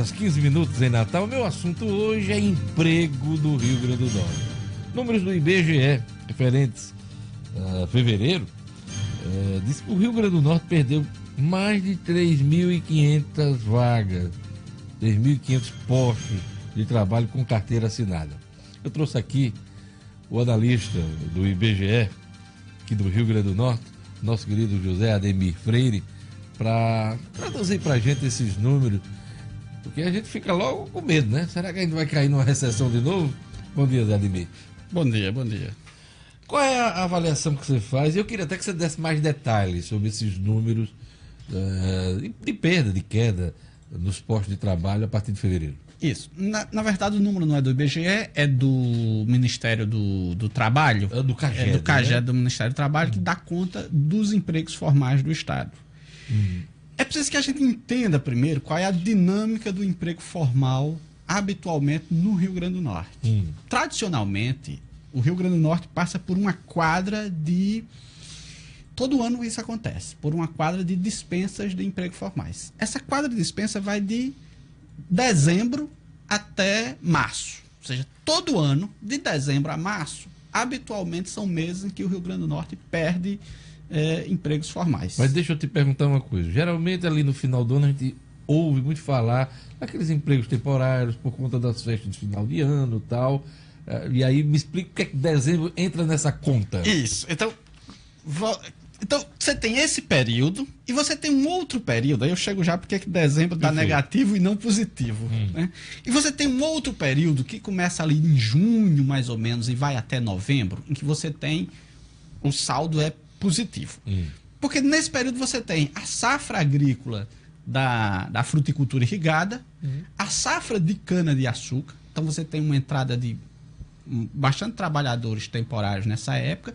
horas 15 minutos em Natal. Meu assunto hoje é emprego no Rio Grande do Norte. Números do IBGE referentes a fevereiro diz que o Rio Grande do Norte perdeu mais de 3.500 vagas, 3.500 postos de trabalho com carteira assinada. Eu trouxe aqui o analista do IBGE, aqui do Rio Grande do Norte, nosso querido José Ademir Freire, para traduzir para a gente esses números, porque a gente fica logo com medo, né? Será que a gente vai cair numa recessão de novo? Bom dia, Zé Ademir. Bom dia, bom dia. Qual é a avaliação que você faz? Eu queria até que você desse mais detalhes sobre esses números de perda, de queda nos postos de trabalho a partir de fevereiro. Isso. Na verdade, o número não é do IBGE, é do Ministério do Trabalho. É do CAGED. É do CAGED, né? Do Ministério do Trabalho, que dá conta dos empregos formais do Estado. É preciso que a gente entenda primeiro qual é a dinâmica do emprego formal habitualmente no Rio Grande do Norte. Tradicionalmente, o Rio Grande do Norte passa por uma quadra de... Todo ano isso acontece, por uma quadra de dispensas de emprego formais. Essa quadra de dispensa vai de dezembro até março. Ou seja, todo ano, de dezembro a março, habitualmente são meses em que o Rio Grande do Norte perde empregos formais. Mas deixa eu te perguntar uma coisa. Geralmente ali no final do ano a gente ouve muito falar daqueles empregos temporários por conta das festas de final de ano e tal. E aí me explica o que é que dezembro entra nessa conta. Isso. Então você tem esse período e você tem um outro período. Aí eu chego já porque dezembro dá negativo e não positivo. Né? E você tem um outro período que começa ali em junho, mais ou menos, e vai até novembro, em que você tem o saldo é positivo. Porque nesse período você tem a safra agrícola da fruticultura irrigada, a safra de cana-de-açúcar. Então você tem uma entrada de bastante trabalhadores temporários nessa época.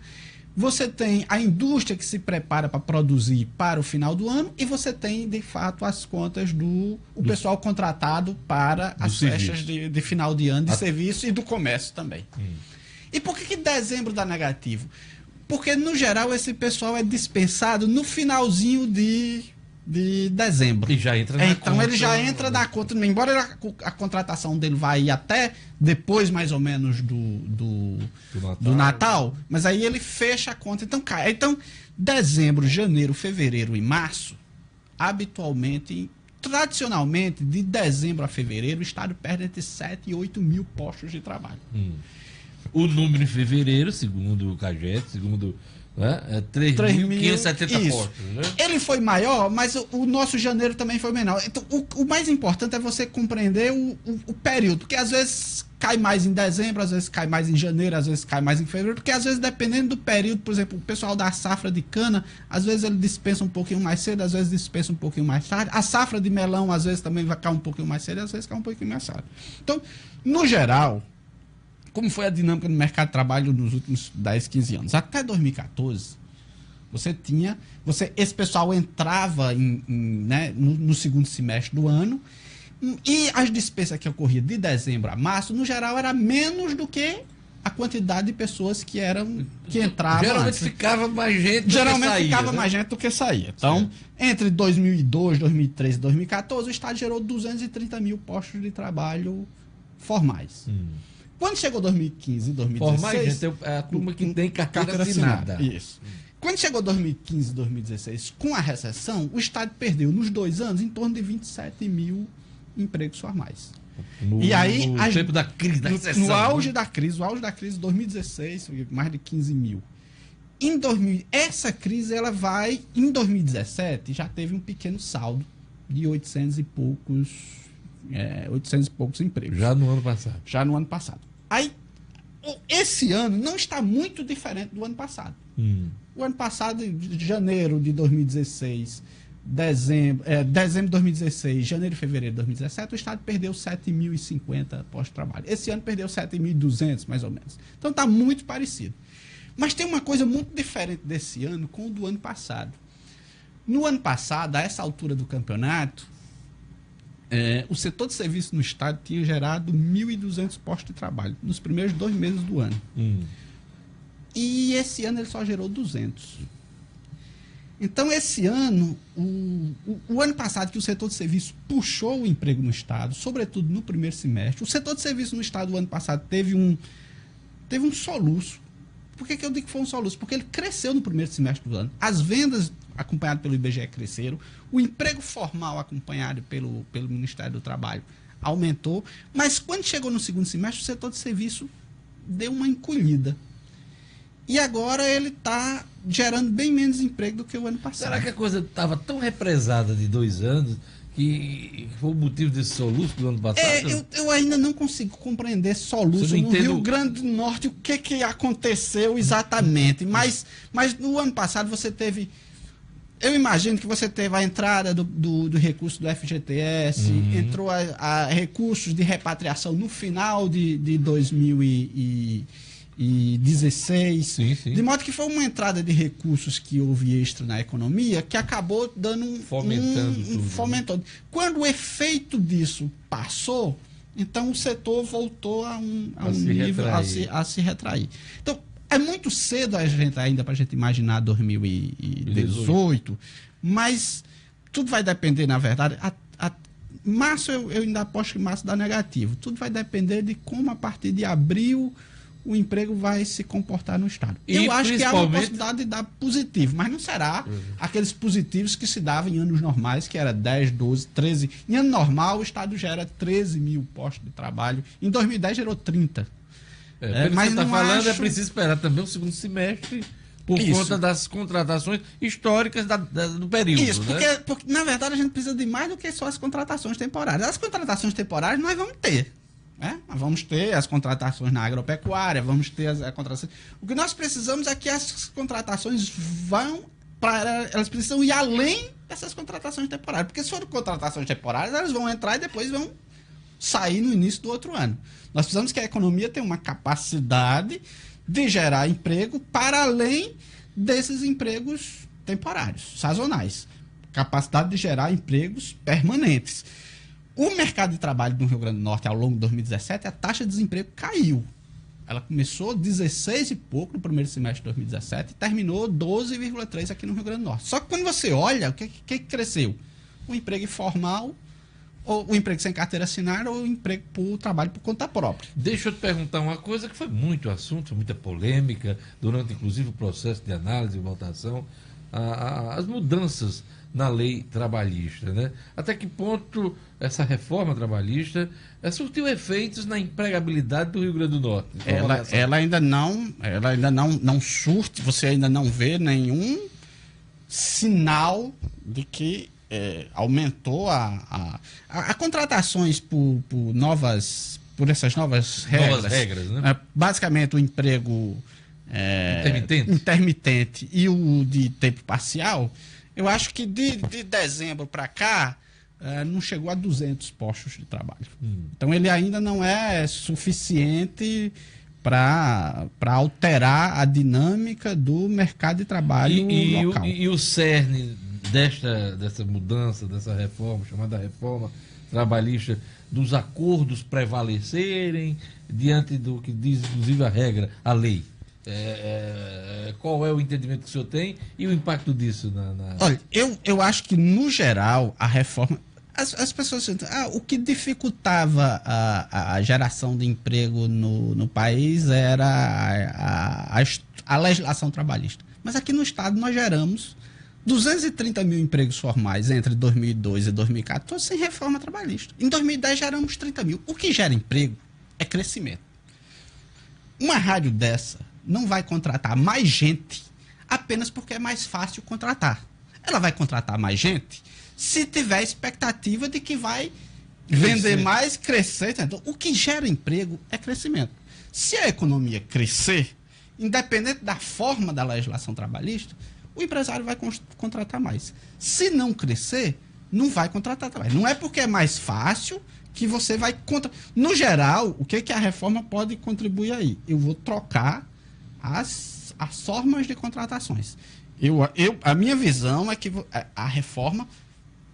Você tem a indústria que se prepara para produzir para o final do ano e você tem, de fato, as contas do pessoal contratado para as festas de final de ano de serviço e do comércio também. E por que dezembro dá negativo? Porque, no geral, esse pessoal é dispensado no finalzinho de dezembro. E já entra na conta. Então ele já entra na conta, embora a contratação dele vá ir até depois, mais ou menos, do Natal, mas aí ele fecha a conta. Então cai. Então, dezembro, janeiro, fevereiro e março, habitualmente, tradicionalmente, de dezembro a fevereiro, o Estado perde entre 7 e 8 mil postos de trabalho. O número em fevereiro, segundo o CAGED, segundo... 3.570 postos, né? Ele foi maior, mas o nosso janeiro também foi menor. Então, o mais importante é você compreender o período, porque às vezes cai mais em dezembro, às vezes cai mais em janeiro, às vezes cai mais em fevereiro, porque às vezes dependendo do período, por exemplo, o pessoal da safra de cana, às vezes ele dispensa um pouquinho mais cedo, às vezes dispensa um pouquinho mais tarde. A safra de melão, às vezes também vai cair um pouquinho mais cedo, às vezes cai um pouquinho mais tarde. Então, no geral, como foi a dinâmica do mercado de trabalho nos últimos 10, 15 anos? Até 2014, esse pessoal entrava no segundo semestre do ano e as dispensas que ocorriam de dezembro a março, no geral, era menos do que a quantidade de pessoas que entravam. Geralmente ficava mais gente do que saía. Então, entre 2002, 2013 e 2014, o Estado gerou 230 mil postos de trabalho formais. Quando chegou 2015 e 2016... Formais, gente, é a turma que tem carteira assinada. Isso. Quando chegou 2015 e 2016, com a recessão, o Estado perdeu, nos 2 anos, em torno de 27 mil empregos formais. No tempo da crise, da recessão. No auge da crise, 2016, mais de 15 mil. Essa crise, ela vai... Em 2017, já teve um pequeno saldo de 800 e poucos empregos. Já no ano passado. Aí, esse ano não está muito diferente do ano passado. O ano passado, de janeiro de 2016, dezembro de 2016, janeiro e fevereiro de 2017, o Estado perdeu 7.050 postos de trabalho. Esse ano perdeu 7.200, mais ou menos. Então está muito parecido. Mas tem uma coisa muito diferente desse ano com o do ano passado. No ano passado, a essa altura do campeonato, o setor de serviço no Estado tinha gerado 1.200 postos de trabalho nos primeiros 2 meses do ano. E esse ano ele só gerou 200. Então, esse ano, o ano passado que o setor de serviço puxou o emprego no Estado, sobretudo no primeiro semestre, o setor de serviço no Estado, o ano passado, teve um soluço. Por que eu digo que foi um soluço? Porque ele cresceu no primeiro semestre do ano. As vendas, acompanhado pelo IBGE, cresceram. O emprego formal, acompanhado pelo Ministério do Trabalho, aumentou. Mas, quando chegou no segundo semestre, o setor de serviço deu uma encolhida. E agora ele está gerando bem menos emprego do que o ano passado. Será que a coisa estava tão represada de 2 anos que foi o motivo desse soluço do ano passado? Eu ainda não consigo compreender soluço no Rio Grande do Norte, o que aconteceu exatamente. Mas no ano passado você teve... Eu imagino que você teve a entrada do recurso do FGTS, entrou a recursos de repatriação no final de 2016, sim. De modo que foi uma entrada de recursos que houve extra na economia que acabou dando fomentando. Quando o efeito disso passou, então o setor voltou a um nível a se retrair. Então, é muito cedo ainda para a gente imaginar 2018, mas tudo vai depender, na verdade. Março, eu ainda aposto que março dá negativo. Tudo vai depender de como, a partir de abril, o emprego vai se comportar no Estado. Eu acho que há uma possibilidade de dar positivo, mas não será aqueles positivos que se davam em anos normais, que era 10, 12, 13. Em ano normal, o Estado gera 13 mil postos de trabalho. Em 2010, gerou 30. Mas você está falando, é preciso esperar também o segundo semestre por conta das contratações históricas do período. Isso, porque, na verdade, a gente precisa de mais do que só as contratações temporárias. As contratações temporárias nós vamos ter. Nós vamos ter as contratações na agropecuária, vamos ter as contratações. O que nós precisamos é que as contratações elas precisam ir além dessas contratações temporárias. Porque se forem contratações temporárias, elas vão entrar e depois vão sair no início do outro ano. Nós precisamos que a economia tenha uma capacidade de gerar emprego para além desses empregos temporários, sazonais. Capacidade de gerar empregos permanentes. O mercado de trabalho no Rio Grande do Norte, ao longo de 2017, a taxa de desemprego caiu. Ela começou 16 e pouco no primeiro semestre de 2017 e terminou 12,3 aqui no Rio Grande do Norte. Só que quando você olha, o que cresceu? O emprego informal, ou o emprego sem carteira assinada, ou o emprego por trabalho por conta própria. Deixa eu te perguntar uma coisa que foi muito assunto, muita polêmica, durante inclusive o processo de análise e votação, as mudanças na lei trabalhista, né? Até que ponto essa reforma trabalhista surtiu efeitos na empregabilidade do Rio Grande do Norte? Ela ainda não surte, você ainda não vê nenhum sinal de que aumentou a contratações por essas novas regras, né? Basicamente o emprego intermitente e o de tempo parcial. Eu acho que de dezembro para cá não chegou a 200 postos de trabalho. Então ele ainda não é suficiente para alterar a dinâmica do mercado de trabalho local. E o cerne dessa mudança, dessa reforma, chamada reforma trabalhista, dos acordos prevalecerem diante do que diz, inclusive, a regra, a lei? Qual é o entendimento que o senhor tem e o impacto disso? Olha, eu acho que, no geral, a reforma... As pessoas dizem, o que dificultava a geração de emprego no país era a legislação trabalhista. Mas aqui no Estado nós geramos 230 mil empregos formais entre 2002 e 2014 sem reforma trabalhista. Em 2010 geramos 30 mil. O que gera emprego é crescimento. Uma rádio dessa não vai contratar mais gente apenas porque é mais fácil contratar. Ela vai contratar mais gente se tiver expectativa de que vai vender mais, crescer. Então, o que gera emprego é crescimento. Se a economia crescer, independente da forma da legislação trabalhista, o empresário vai contratar mais. Se não crescer, não vai contratar mais. Não é porque é mais fácil que você vai contratar. No geral, o que a reforma pode contribuir aí? Eu vou trocar as formas de contratações. A minha visão é que a reforma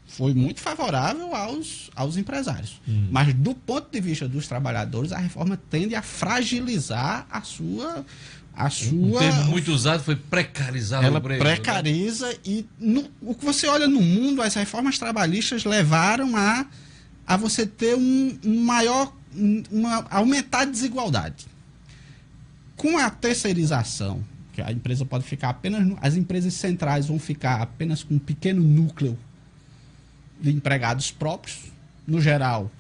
foi muito favorável aos empresários. Mas, do ponto de vista dos trabalhadores, a reforma tende a fragilizar a sua... Um termo muito usado foi precarizar ela o emprego. Precariza, né? E o que você olha no mundo, as reformas trabalhistas levaram a você ter aumentar a desigualdade. Com a terceirização, que a empresa pode ficar apenas... As empresas centrais vão ficar apenas com um pequeno núcleo de empregados próprios, no geral,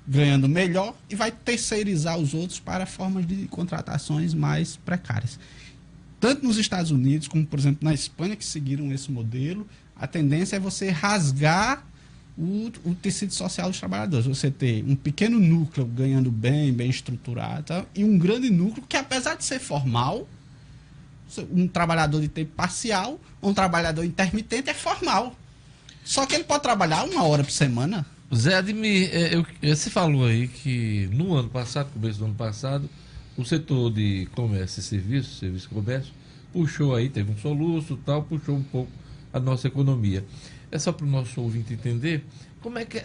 ganhando melhor, e vai terceirizar os outros para formas de contratações mais precárias. Tanto nos Estados Unidos, como, por exemplo, na Espanha, que seguiram esse modelo, a tendência é você rasgar o tecido social dos trabalhadores. Você ter um pequeno núcleo ganhando bem estruturado, e um grande núcleo que, apesar de ser formal, um trabalhador de tempo parcial, um trabalhador intermitente é formal. Só que ele pode trabalhar 1 hora por semana. Zé Admir, você falou aí que no ano passado, começo do ano passado, o setor de comércio e serviço e comércio, puxou aí, teve um soluço e tal, puxou um pouco a nossa economia. É só para o nosso ouvinte entender como é que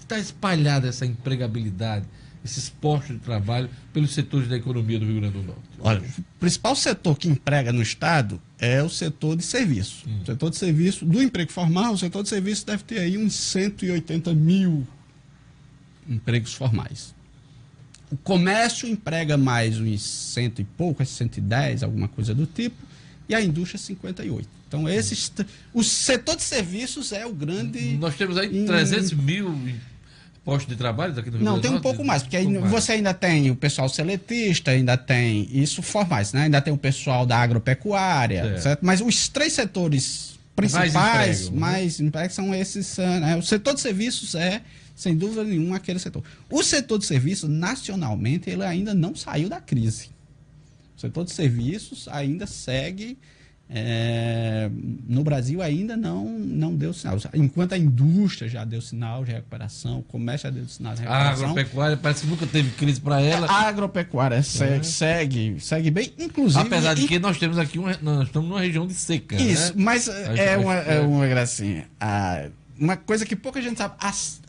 está espalhada essa empregabilidade, esses postos de trabalho pelos setores da economia do Rio Grande do Norte. Olha, o principal setor que emprega no Estado é o setor de serviço. O setor de serviço, do emprego formal, o setor de serviço deve ter aí uns 180 mil empregos formais. O comércio emprega mais uns 100 e pouco, 110, alguma coisa do tipo, e a indústria 58. Então, o setor de serviços é o grande... Nós temos aí 300 mil postos de trabalho daqui do Rio Não, Grande do tem um Norte? pouco mais, porque aí você ainda tem o pessoal seletista, ainda tem isso formais, né? Ainda tem o pessoal da agropecuária, certo? Mas os 3 setores principais, mais empregos, são esses, né? O setor de serviços é, sem dúvida nenhuma, aquele setor. O setor de serviços, nacionalmente, ele ainda não saiu da crise. O setor de serviços ainda segue... no Brasil ainda não deu sinal. Enquanto a indústria já deu sinal de recuperação, o comércio já deu sinal de recuperação. A agropecuária parece que nunca teve crise para ela. A agropecuária segue bem, inclusive... Apesar de que nós temos aqui, nós estamos numa região de seca. Isso, né? mas é uma gracinha. Uma coisa que pouca gente sabe.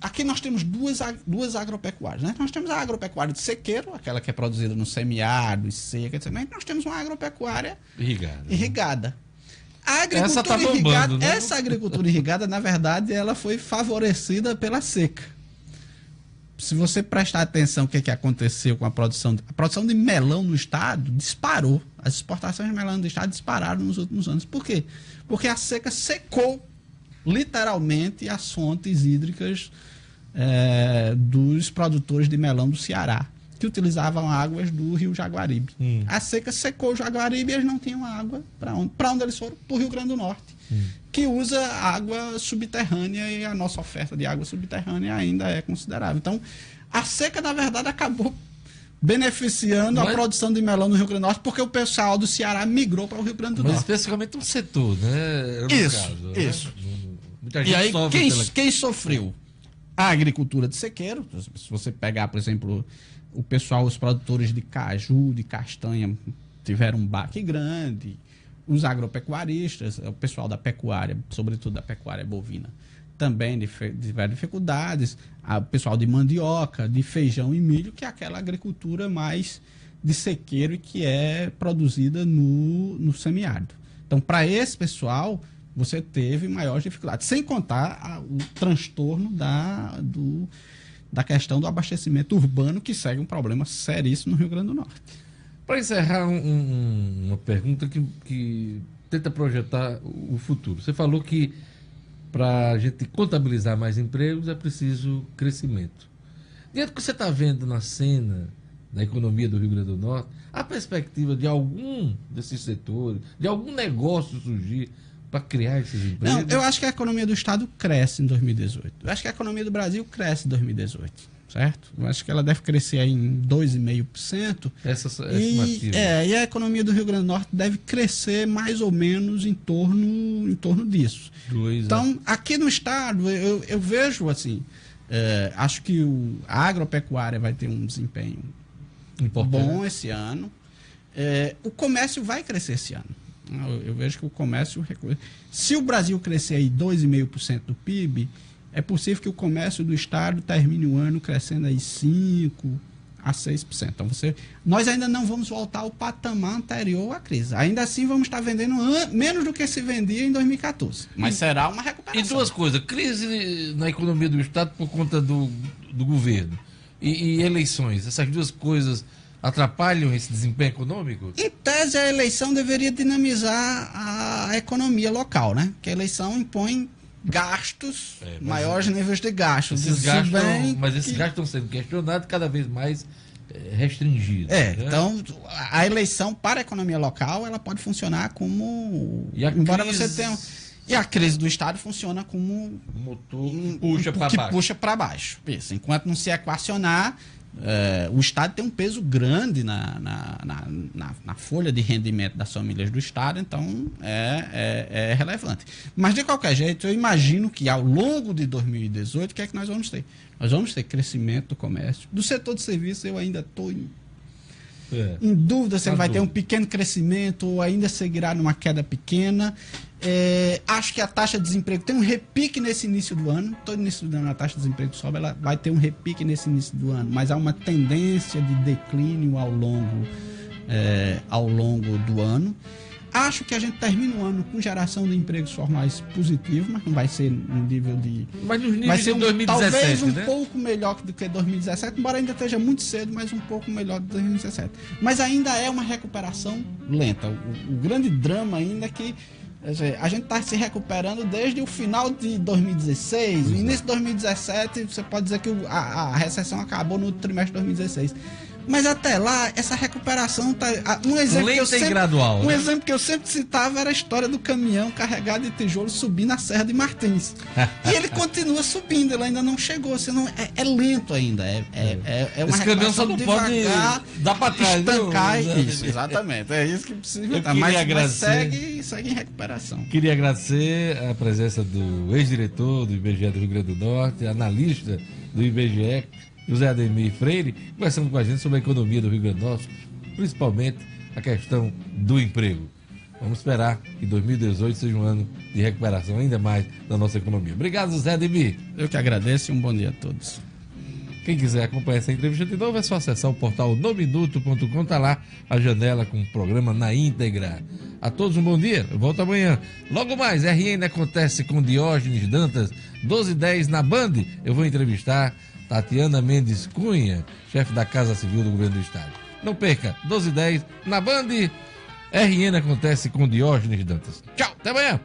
Aqui nós temos duas agropecuárias, né? Nós temos a agropecuária de sequeiro, aquela que é produzida no semiárido e seca, etc. Mas nós temos uma agropecuária irrigada. A agricultura irrigada, né? Essa agricultura irrigada, na verdade, ela foi favorecida pela seca. Se você prestar atenção o que aconteceu com a produção de melão no estado disparou. As exportações de melão do estado dispararam nos últimos anos. Por quê? Porque a seca secou literalmente as fontes hídricas dos produtores de melão do Ceará, que utilizavam águas do rio Jaguaribe. A seca secou o Jaguaribe e eles não tinham água para onde eles foram? Para o Rio Grande do Norte, que usa água subterrânea, e a nossa oferta de água subterrânea ainda é considerável. Então, a seca, na verdade, acabou beneficiando a produção de melão no Rio Grande do Norte, porque o pessoal do Ceará migrou para o Rio Grande do Norte. Mas especificamente um setor, né? Isso. E aí, quem sofreu? A agricultura de sequeiro. Se você pegar, por exemplo, o pessoal, os produtores de caju, de castanha, tiveram um baque grande. Os agropecuaristas, o pessoal da pecuária, sobretudo da pecuária bovina, também tiveram dificuldades. O pessoal de mandioca, de feijão e milho, que é aquela agricultura mais de sequeiro e que é produzida no semiárido. Então, para esse pessoal, você teve maiores dificuldades, sem contar o transtorno da questão do abastecimento urbano, que segue um problema seríssimo no Rio Grande do Norte. Para encerrar, uma pergunta que tenta projetar o futuro. Você falou que para a gente contabilizar mais empregos é preciso crescimento. Diante do que você está vendo na cena da economia do Rio Grande do Norte, a perspectiva de algum desses setores, de algum negócio surgir para criar esses empregos? Não, eu acho que a economia do Estado cresce em 2018. Eu acho que a economia do Brasil cresce em 2018, certo? Eu acho que ela deve crescer aí em 2,5%. Essa estimativa. E a economia do Rio Grande do Norte deve crescer mais ou menos em torno disso. Então, aqui no Estado, eu vejo assim, acho que a agropecuária vai ter um desempenho bom esse ano. O comércio vai crescer esse ano. Eu vejo que o comércio... Se o Brasil crescer aí 2,5% do PIB, é possível que o comércio do Estado termine o ano crescendo aí 5% a 6%. Então, nós ainda não vamos voltar ao patamar anterior à crise. Ainda assim, vamos estar vendendo menos do que se vendia em 2014. Mas será uma recuperação. E duas coisas, crise na economia do Estado por conta do governo e eleições. Essas duas coisas atrapalham esse desempenho econômico? Em tese, a eleição deveria dinamizar a economia local, né? Porque a eleição impõe gastos, maiores níveis de gastos. Esses gastos estão sendo questionados, cada vez mais restringidos. Né? Então, a eleição para a economia local, ela pode funcionar como... embora você tenha... E a crise do Estado funciona como um motor que puxa para baixo. Isso. Enquanto não se equacionar, o Estado tem um peso grande na folha de rendimento das famílias do Estado, então é relevante. Mas, de qualquer jeito, eu imagino que ao longo de 2018, o que é que nós vamos ter? Nós vamos ter crescimento do comércio. Do setor de serviços, eu ainda estou em dúvida se ele vai ter um pequeno crescimento ou ainda seguirá numa queda pequena. Acho que a taxa de desemprego tem um repique nesse início do ano. Todo início do ano a taxa de desemprego sobe, ela vai ter um repique nesse início do ano, mas há uma tendência de declínio ao longo do ano. Acho que a gente termina o ano com geração de empregos formais positivo, mas não vai ser no nível de... Mas nos níveis de 2017, talvez um pouco melhor do que 2017, embora ainda esteja muito cedo, mas um pouco melhor do que 2017. Mas ainda é uma recuperação lenta. O grande drama ainda é que a gente está se recuperando desde o final de 2016, o início de 2017, você pode dizer que a recessão acabou no trimestre de 2016. Mas até lá, essa recuperação tá... gradual. Um exemplo que eu sempre citava era a história do caminhão carregado de tijolo subindo a Serra de Martins. E ele continua subindo, ele ainda não chegou, senão é lento ainda. Uma esse caminhão só não devagar, pode dar para trás. Estancar isso, exatamente. É isso que precisa. Mas segue em recuperação. Queria agradecer a presença do ex-diretor do IBGE do Rio Grande do Norte, analista do IBGE, José Ademir Freire, conversando com a gente sobre a economia do Rio Grande do Norte, principalmente a questão do emprego. Vamos esperar que 2018 seja um ano de recuperação ainda mais da nossa economia. Obrigado, José Ademir. Eu que agradeço e um bom dia a todos. Quem quiser acompanhar essa entrevista de novo, é só acessar o portal nominuto.com, está lá a janela com o programa na íntegra. A todos um bom dia, eu volto amanhã. Logo mais, RN Acontece com Diógenes Dantas, 12h10 na Band. Eu vou entrevistar Tatiana Mendes Cunha, chefe da Casa Civil do Governo do Estado. Não perca, 12h10 na Band. RN Acontece com Diógenes Dantas. Tchau, até amanhã.